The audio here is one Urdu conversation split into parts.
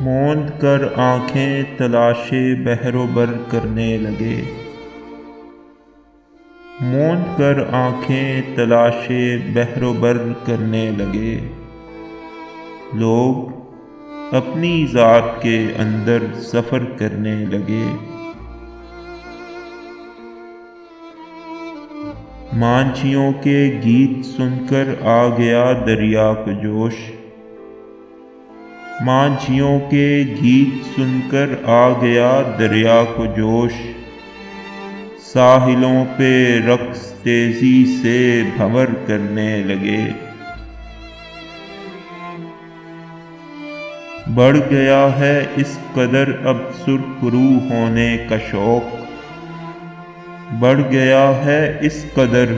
موند کر آنکھیں تلاش بحر و بر کرنے لگے، موند کر آنکھیں تلاش بحر و بر کرنے لگے۔ لوگ اپنی ذات کے اندر سفر کرنے لگے۔ مانجھیوں کے گیت سن کر آ گیا دریا کو جوش، مانجھیوں کے گیت سن کر آ گیا دریا کو جوش۔ ساحلوں پہ رقص تیزی سے بھنور کرنے لگے۔ بڑھ گیا ہے اس قدر اب سرخ روح ہونے کا شوق، بڑھ گیا ہے اس قدر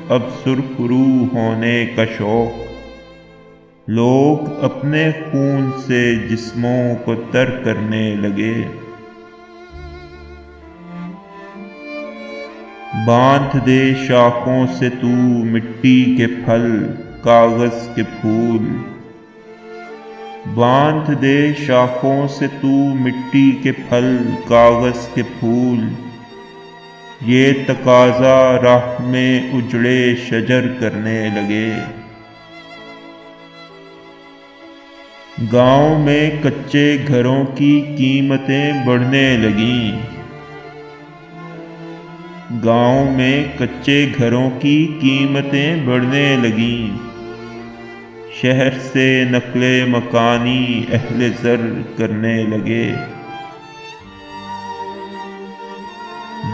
اب سرخ روح ہونے کا شوق۔ لوگ اپنے خون سے جسموں کو تر کرنے لگے۔ باندھ دے شاخوں سے تو مٹی کے پھل کاغذ کے پھول، باندھ دے شاخوں سے تو مٹی کے پھل کاغذ کے پھول۔ یہ تقاضا راہ میں اجڑے شجر کرنے لگے۔ گاؤں میں کچے گھروں کی قیمتیں بڑھنے لگیں، گاؤں میں کچے گھروں کی قیمتیں بڑھنے لگیں۔ شہر سے نقل مکانی اہل زر کرنے لگے۔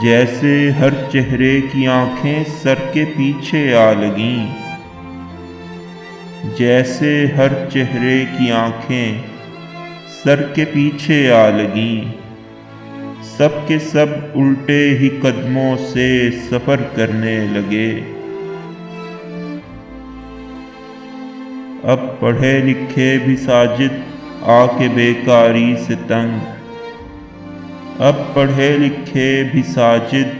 جیسے ہر چہرے کی آنکھیں سر کے پیچھے آ لگیں، جیسے ہر چہرے کی آنکھیں سر کے پیچھے آ لگیں۔ سب کے سب الٹے ہی قدموں سے سفر کرنے لگے۔ اب پڑھے لکھے بھی ساجد آ کے بیکاری سے تنگ، اب پڑھے لکھے بھی ساجد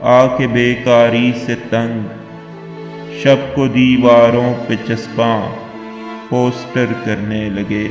آ کے بیکاری سے تنگ۔ شب کو دیواروں پہ چسپاں پوسٹر کرنے لگے۔